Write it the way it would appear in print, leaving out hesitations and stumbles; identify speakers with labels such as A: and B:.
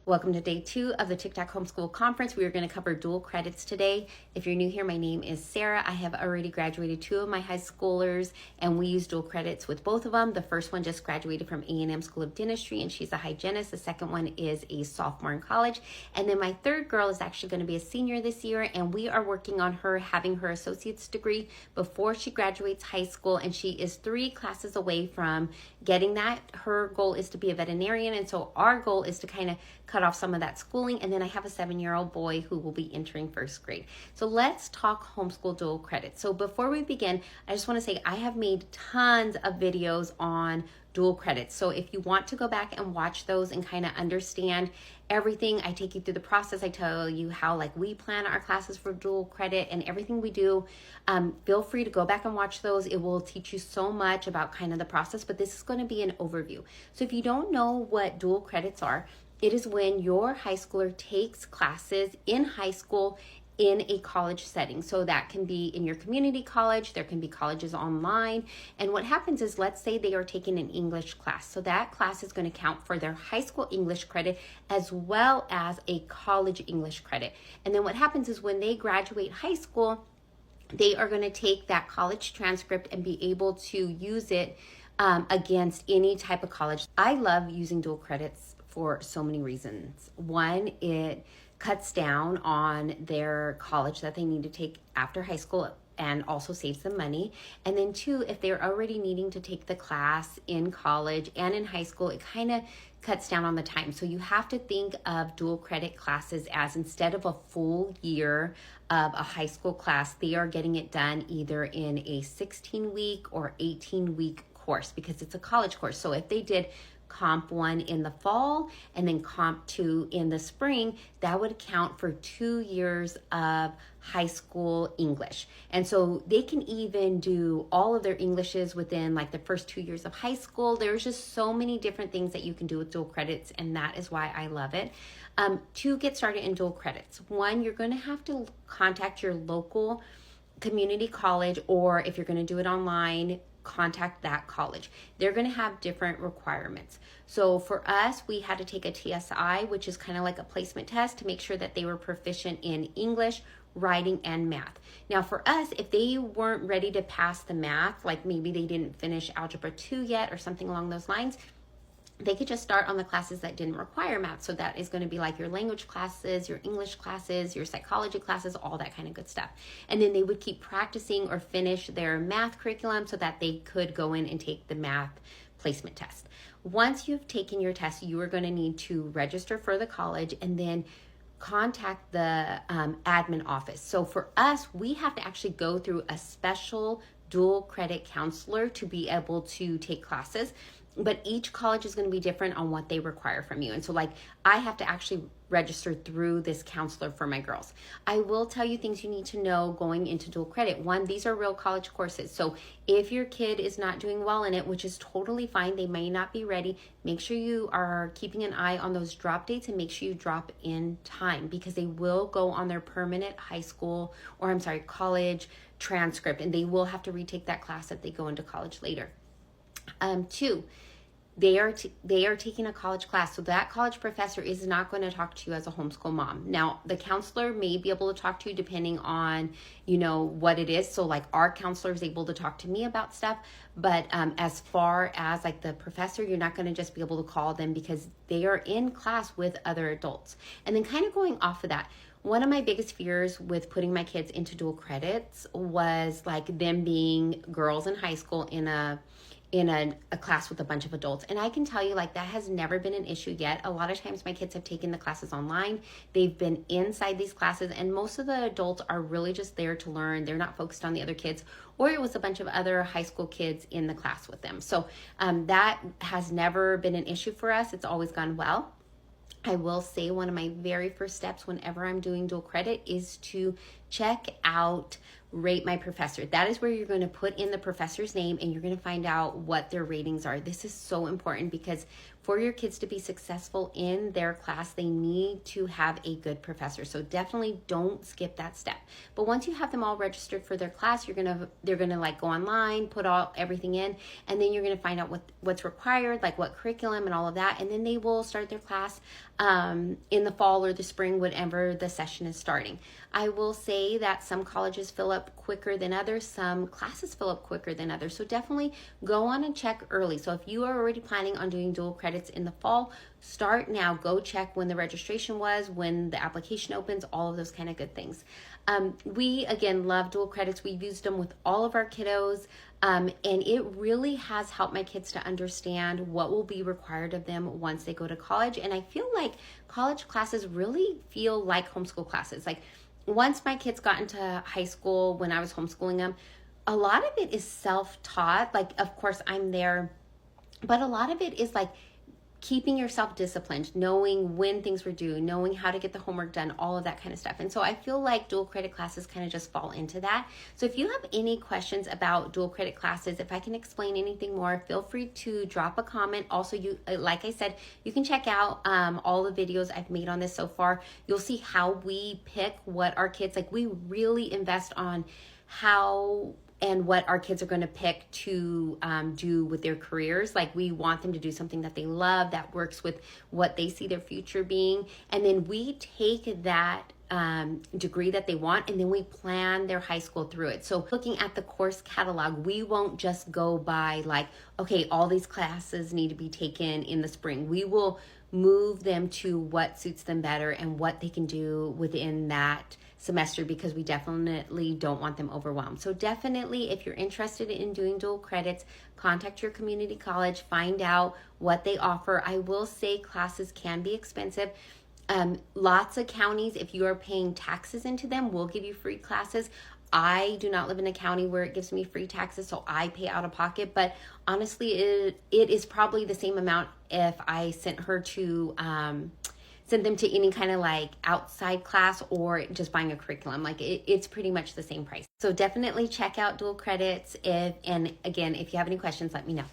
A: Welcome to day 2 of the TikTok Homeschool Conference. We are going to cover dual credits today. If you're new here, my name is Sarah. I have already graduated 2 of my high schoolers, and we use dual credits with both of them. The first one just graduated from A&M School of Dentistry, and she's a hygienist. The second one is a sophomore in college. And then my third girl is actually going to be a senior this year, and we are working on her having her associate's degree before she graduates high school, and she is 3 classes away from getting that. Her goal is to be a veterinarian, and so our goal is to kind of cut off some of that schooling. And then I have a 7-year-old boy who will be entering first grade. So let's talk homeschool dual credit. So before we begin, I just want to say I have made tons of videos on dual credits. So if you want to go back and watch those and kind of understand everything, I take you through the process. I tell you how we plan our classes for dual credit and everything we do. Feel free to go back and watch those. It will teach you so much about kind of the process, but this is going to be an overview. So if you don't know what dual credits are, it is when your high schooler takes classes in high school in a college setting. So that can be in your community college, there can be colleges online. And what happens is, let's say they are taking an English class. So that class is going to count for their high school English credit as well as a college English credit. And then what happens is when they graduate high school, they are going to take that college transcript and be able to use it against any type of college. I love using dual credits for so many reasons. One, it cuts down on their college that they need to take after high school and also saves them money. And then 2, if they're already needing to take the class in college and in high school, it kind of cuts down on the time. So you have to think of dual credit classes as, instead of a full year of a high school class, they are getting it done either in a 16-week or 18-week course, because it's a college course. So if they did Comp 1 in the fall and then Comp 2 in the spring, that would account for 2 years of high school English. And so they can even do all of their Englishes within the first 2 years of high school. There's just so many different things that you can do with dual credits, and that is why I love it. To get started in dual credits, 1, you're going to have to contact your local community college, or if you're going to do it online, contact that college. They're going to have different requirements. So for us, we had to take a TSI, which is kind of like a placement test, to make sure that they were proficient in English, writing, and math. Now for us, if they weren't ready to pass the math, like maybe they didn't finish Algebra 2 yet or something along those lines, they could just start on the classes that didn't require math. So that is going to be like your language classes, your English classes, your psychology classes, all that kind of good stuff. And then they would keep practicing or finish their math curriculum so that they could go in and take the math placement test. Once you've taken your test, you are going to need to register for the college and then contact the admin office. So for us, we have to actually go through a special dual credit counselor to be able to take classes. But each college is going to be different on what they require from you. And so I have to actually register through this counselor for my girls. I will tell you things you need to know going into dual credit. 1, these are real college courses. So if your kid is not doing well in it, which is totally fine, they may not be ready, make sure you are keeping an eye on those drop dates and make sure you drop in time, because they will go on their permanent college transcript, and they will have to retake that class if they go into college later. 2, they are taking a college class. So that college professor is not going to talk to you as a homeschool mom. Now, the counselor may be able to talk to you depending on, what it is. So our counselor is able to talk to me about stuff. But as far as the professor, you're not going to just be able to call them, because they are in class with other adults. And then kind of going off of that, one of my biggest fears with putting my kids into dual credits was them being girls in high school in a class with a bunch of adults. And I can tell you that has never been an issue yet. A lot of times my kids have taken the classes online. They've been inside these classes, and most of the adults are really just there to learn. They're not focused on the other kids, or it was a bunch of other high school kids in the class with them. So that has never been an issue for us. It's always gone well. I will say one of my very first steps whenever I'm doing dual credit is to check out Rate My Professor. That is where you're going to put in the professor's name and you're going to find out what their ratings are. This is so important because for your kids to be successful in their class, they need to have a good professor. So definitely don't skip that step. But once you have them all registered for their class, they're gonna like go online, put everything in, and then you're gonna find out what's required, like what curriculum and all of that, and then they will start their class in the fall or the spring, whenever the session is starting. I will say that some colleges fill up quicker than others, some classes fill up quicker than others. So definitely go on and check early. So if you are already planning on doing dual credits in the fall, start now. Go check when the registration was, when the application opens, all of those kind of good things. We, again, love dual credits. We've used them with all of our kiddos. And it really has helped my kids to understand what will be required of them once they go to college. And I feel like college classes really feel like homeschool classes. Like once my kids got into high school, when I was homeschooling them, a lot of it is self-taught. Like, of course, I'm there, but a lot of it is like keeping yourself disciplined, knowing when things were due, knowing how to get the homework done, all of that kind of stuff. And so I feel like dual credit classes kind of just fall into that. So if you have any questions about dual credit classes, if I can explain anything more, feel free to drop a comment. Also, you, like I said, you can check out all the videos I've made on this so far. You'll see how we pick what our kids, like we really invest on how and what our kids are going to pick to do with their careers. Like we want them to do something that they love, that works with what they see their future being. And then we take that degree that they want, and then we plan their high school through it. So looking at the course catalog, we won't just go by like, okay, all these classes need to be taken in the spring. We will move them to what suits them better and what they can do within that semester, because we definitely don't want them overwhelmed. So definitely, if you're interested in doing dual credits, contact your community college, find out what they offer. I will say classes can be expensive. Lots of counties, if you are paying taxes into them, will give you free classes. I do not live in a county where it gives me free taxes, so I pay out of pocket. But honestly, it is probably the same amount if I sent them to any kind of like outside class or just buying a curriculum. Like it's pretty much the same price. So definitely check out dual credits. And again, if you have any questions, let me know.